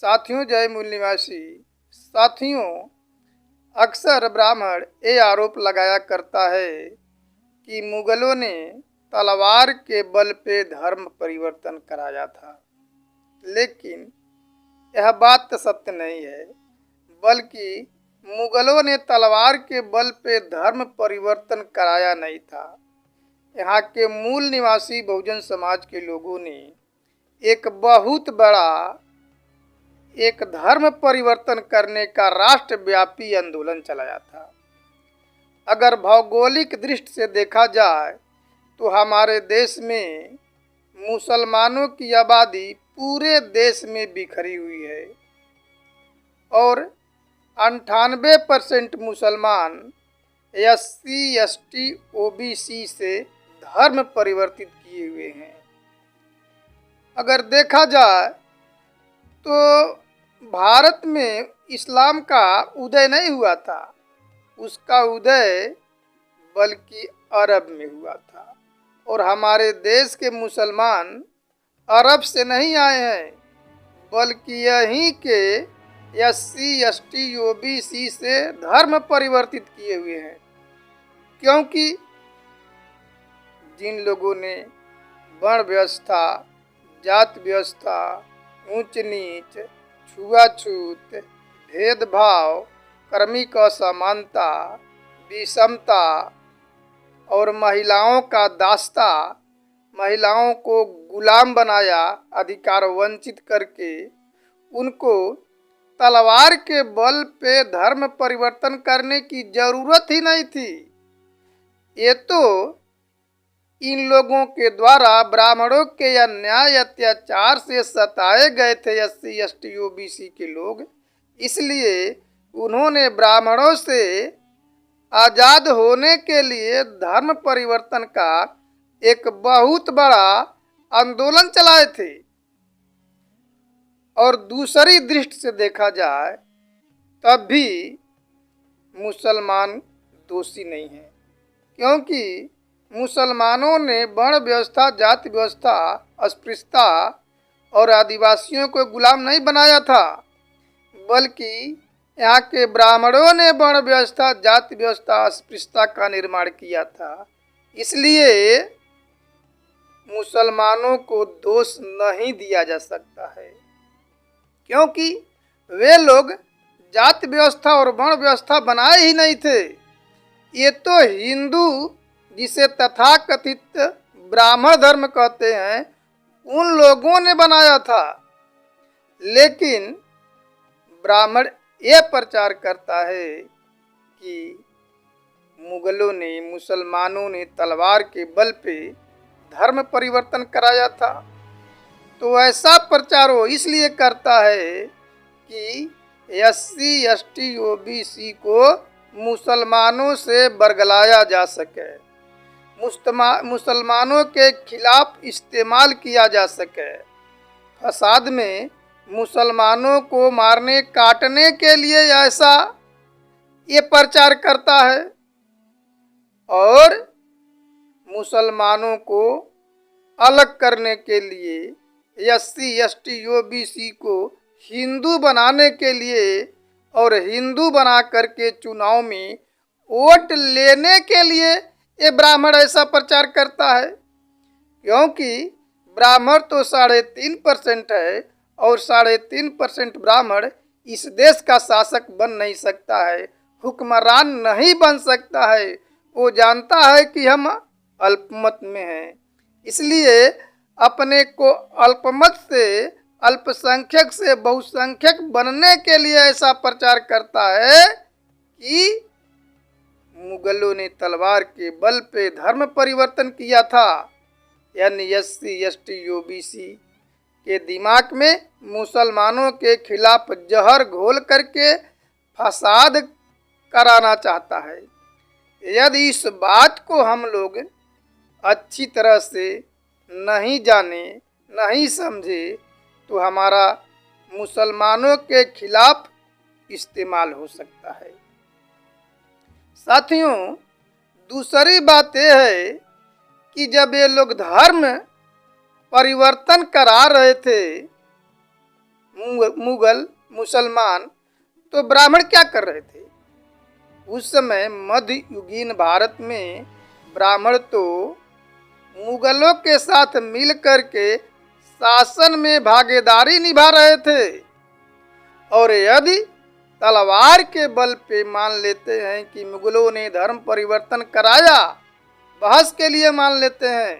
साथियों, जय मूल निवासी साथियों, अक्सर ब्राह्मण ये आरोप लगाया करता है कि मुगलों ने तलवार के बल पे धर्म परिवर्तन कराया था, लेकिन यह बात तो सत्य नहीं है। बल्कि मुगलों ने तलवार के बल पे धर्म परिवर्तन कराया नहीं था। यहाँ के मूल निवासी बहुजन समाज के लोगों ने एक बहुत बड़ा एक धर्म परिवर्तन करने का राष्ट्रव्यापी आंदोलन चलाया था। अगर भौगोलिक दृष्टि से देखा जाए तो हमारे देश में मुसलमानों की आबादी पूरे देश में बिखरी हुई है और 98% मुसलमान SC, ST, OBC से धर्म परिवर्तित किए हुए हैं। अगर देखा जाए तो भारत में इस्लाम का उदय नहीं हुआ था, उसका उदय बल्कि अरब में हुआ था। और हमारे देश के मुसलमान अरब से नहीं आए हैं, बल्कि यहीं के SC, ST, OBC से धर्म परिवर्तित किए हुए हैं। क्योंकि जिन लोगों ने वर्ण व्यवस्था, जात व्यवस्था, ऊंच नीच, छुआछूत, भेदभाव, कर्मिक असमानता, विषमता और महिलाओं का दास्ता, महिलाओं को गुलाम बनाया, अधिकार वंचित करके उनको तलवार के बल पे धर्म परिवर्तन करने की जरूरत ही नहीं थी। ये तो इन लोगों के द्वारा ब्राह्मणों के अन्याय अत्याचार से सताए गए थे SC, ST, OBC के लोग। इसलिए उन्होंने ब्राह्मणों से आज़ाद होने के लिए धर्म परिवर्तन का एक बहुत बड़ा आंदोलन चलाए थे। और दूसरी दृष्टि से देखा जाए तब भी मुसलमान दोषी नहीं है, क्योंकि मुसलमानों ने वर्ण व्यवस्था, जाति व्यवस्था, अस्पृश्यता और आदिवासियों को गुलाम नहीं बनाया था, बल्कि यहाँ के ब्राह्मणों ने वर्ण व्यवस्था, जाति व्यवस्था, अस्पृश्यता का निर्माण किया था। इसलिए मुसलमानों को दोष नहीं दिया जा सकता है, क्योंकि वे लोग जाति व्यवस्था और वर्ण व्यवस्था बनाए ही नहीं थे। ये तो हिंदू, जिसे तथाकथित ब्राह्मण धर्म कहते हैं, उन लोगों ने बनाया था। लेकिन ब्राह्मण ये प्रचार करता है कि मुगलों ने, मुसलमानों ने तलवार के बल पे धर्म परिवर्तन कराया था। तो ऐसा प्रचार वो इसलिए करता है कि SC, ST, OBC को मुसलमानों से बरगलाया जा सके, मुसलमानों के खिलाफ इस्तेमाल किया जा सके, फसाद में मुसलमानों को मारने काटने के लिए ऐसा ये प्रचार करता है। और मुसलमानों को अलग करने के लिए SC, ST, OBC को हिंदू बनाने के लिए और हिंदू बना करके चुनाव में वोट लेने के लिए ये ब्राह्मण ऐसा प्रचार करता है। क्योंकि ब्राह्मण तो 3.5% है और 3.5% ब्राह्मण इस देश का शासक बन नहीं सकता है, हुक्मरान नहीं बन सकता है। वो जानता है कि हम अल्पमत में हैं, इसलिए अपने को अल्पमत से, अल्पसंख्यक से बहुसंख्यक बनने के लिए ऐसा प्रचार करता है कि मुगलों ने तलवार के बल पे धर्म परिवर्तन किया था। यानी SC, ST, OBC के दिमाग में मुसलमानों के खिलाफ जहर घोल करके फसाद कराना चाहता है। यदि इस बात को हम लोग अच्छी तरह से नहीं जाने, नहीं समझे, तो हमारा मुसलमानों के खिलाफ इस्तेमाल हो सकता है। साथियों, दूसरी बात यह है कि जब ये लोग धर्म परिवर्तन करा रहे थे मुगल मुसलमान, तो ब्राह्मण क्या कर रहे थे? उस समय मध्ययुगीन भारत में ब्राह्मण तो मुगलों के साथ मिलकर के शासन में भागीदारी निभा रहे थे। और यदि तलवार के बल पे मान लेते हैं कि मुगलों ने धर्म परिवर्तन कराया, बहस के लिए मान लेते हैं,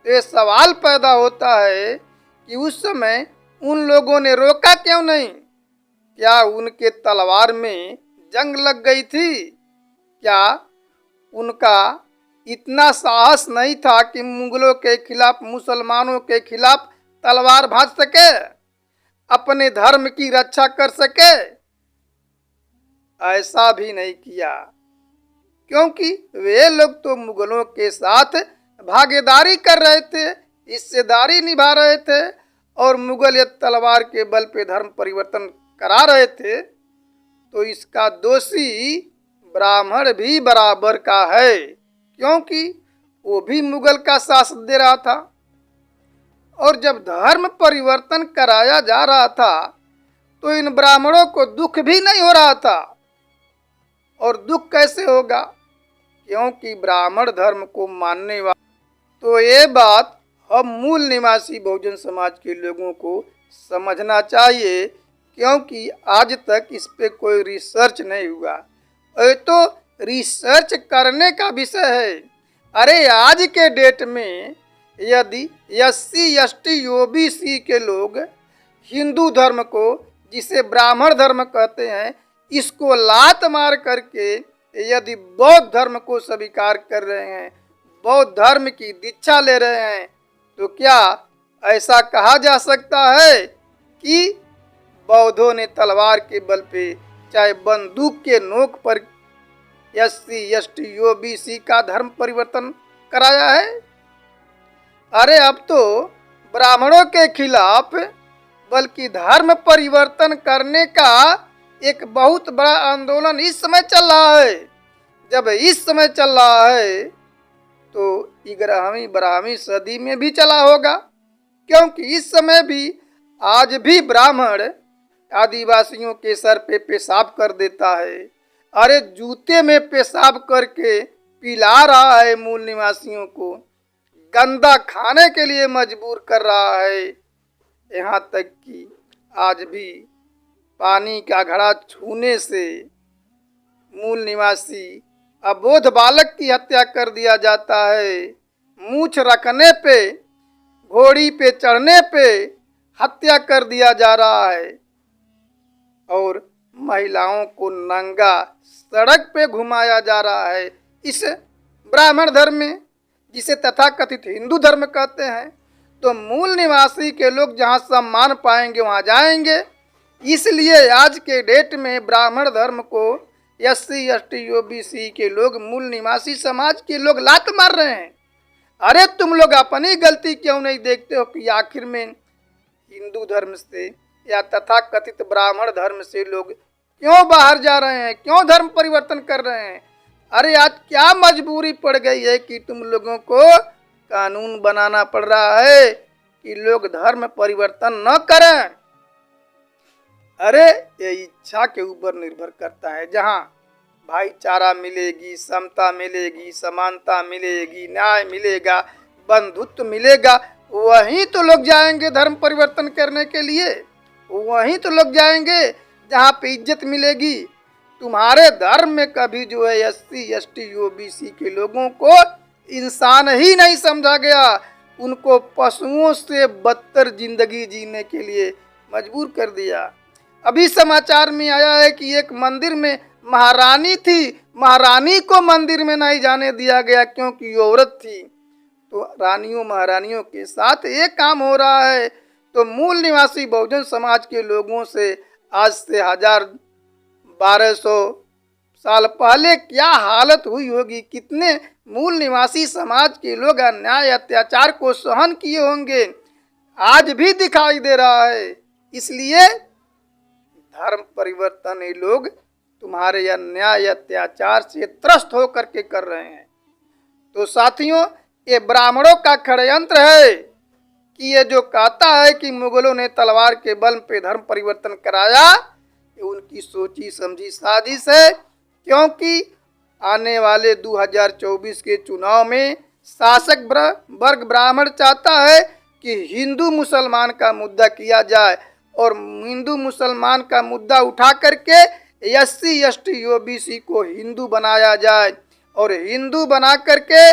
तो ये सवाल पैदा होता है कि उस समय उन लोगों ने रोका क्यों नहीं? क्या उनके तलवार में जंग लग गई थी? क्या उनका इतना साहस नहीं था कि मुगलों के खिलाफ, मुसलमानों के खिलाफ तलवार भांज सके, अपने धर्म की रक्षा कर सके? ऐसा भी नहीं किया, क्योंकि वे लोग तो मुगलों के साथ भागीदारी कर रहे थे, हिस्सेदारी निभा रहे थे, और मुगल ये तलवार के बल पे धर्म परिवर्तन करा रहे थे। तो इसका दोषी ब्राह्मण भी बराबर का है, क्योंकि वो भी मुगल का शासन दे रहा था। और जब धर्म परिवर्तन कराया जा रहा था तो इन ब्राह्मणों को दुख भी नहीं हो रहा था। और दुख कैसे होगा? क्योंकि ब्राह्मण धर्म को मानने वाले, तो ये बात हम मूल निवासी बहुजन समाज के लोगों को समझना चाहिए, क्योंकि आज तक इस पे कोई रिसर्च नहीं हुआ। ये तो रिसर्च करने का विषय है। अरे आज के डेट में यदि SC ST OBC के लोग हिंदू धर्म को, जिसे ब्राह्मण धर्म कहते हैं, इसको लात मार करके यदि बौद्ध धर्म को स्वीकार कर रहे हैं, बौद्ध धर्म की दीक्षा ले रहे हैं, तो क्या ऐसा कहा जा सकता है कि बौद्धों ने तलवार के बल पे, चाहे बंदूक के नोक पर SC ST OBC का धर्म परिवर्तन कराया है? अरे अब तो ब्राह्मणों के खिलाफ बल्कि धर्म परिवर्तन करने का एक बहुत बड़ा आंदोलन इस समय चल रहा है। जब इस समय चल रहा है तो 11वीं 12वीं सदी में भी चला होगा, क्योंकि इस समय भी आज भी ब्राह्मण आदिवासियों के सर पे पेशाब कर देता है। अरे जूते में पेशाब करके पिला रहा है, मूल निवासियों को गंदा खाने के लिए मजबूर कर रहा है। यहाँ तक कि आज भी पानी का घड़ा छूने से मूल निवासी अबोध बालक की हत्या कर दिया जाता है। मूछ रखने पे, घोड़ी पे चढ़ने पे हत्या कर दिया जा रहा है, और महिलाओं को नंगा सड़क पे घुमाया जा रहा है इस ब्राह्मण धर्म में, जिसे तथाकथित हिंदू धर्म कहते हैं। तो मूल निवासी के लोग जहाँ सम्मान पाएंगे वहाँ जाएंगे। इसलिए आज के डेट में ब्राह्मण धर्म को SC ST OBC के लोग, मूल निवासी समाज के लोग लात मार रहे हैं। अरे तुम लोग अपनी गलती क्यों नहीं देखते हो कि आखिर में हिंदू धर्म से या तथाकथित ब्राह्मण धर्म से लोग क्यों बाहर जा रहे हैं, क्यों धर्म परिवर्तन कर रहे हैं? अरे आज क्या मजबूरी पड़ गई है कि तुम लोगों को कानून बनाना पड़ रहा है कि लोग धर्म परिवर्तन न करें? अरे ये इच्छा के ऊपर निर्भर करता है। जहाँ भाईचारा मिलेगी, समता मिलेगी, समानता मिलेगी, न्याय मिलेगा, बंधुत्व मिलेगा, वहीं तो लोग जाएंगे धर्म परिवर्तन करने के लिए। वहीं तो लोग जाएंगे जहाँ पे इज्जत मिलेगी। तुम्हारे धर्म में कभी जो है SC ST OBC के लोगों को इंसान ही नहीं समझा गया, उनको पशुओं से बदतर जिंदगी जीने के लिए मजबूर कर दिया। अभी समाचार में आया है कि एक मंदिर में महारानी थी, महारानी को मंदिर में नहीं जाने दिया गया क्योंकि वो औरत थी। तो रानियों महारानियों के साथ ये काम हो रहा है। तो मूल निवासी बहुजन समाज के लोगों से आज से 1200 साल पहले क्या हालत हुई होगी, कितने मूल निवासी समाज के लोग अन्याय अत्याचार को सहन किए होंगे, आज भी दिखाई दे रहा है। इसलिए धर्म परिवर्तन ये लोग तुम्हारे अन्याय अत्याचार से त्रस्त होकर के कर रहे हैं। तो साथियों, ये ब्राह्मणों का षड्यंत्र है। कि ये जो कहता है कि मुगलों ने तलवार के बल पे धर्म परिवर्तन कराया, ये उनकी सोची समझी साजिश है। क्योंकि आने वाले 2024 के चुनाव में शासक वर्ग ब्राह्मण चाहता है कि हिंदू मुसलमान का मुद्दा किया जाए और हिंदू मुसलमान का मुद्दा उठा करके SC ST OBC को हिंदू बनाया जाए और हिंदू बना करके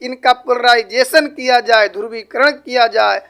इनका पोलराइजेशन किया जाए, ध्रुवीकरण किया जाए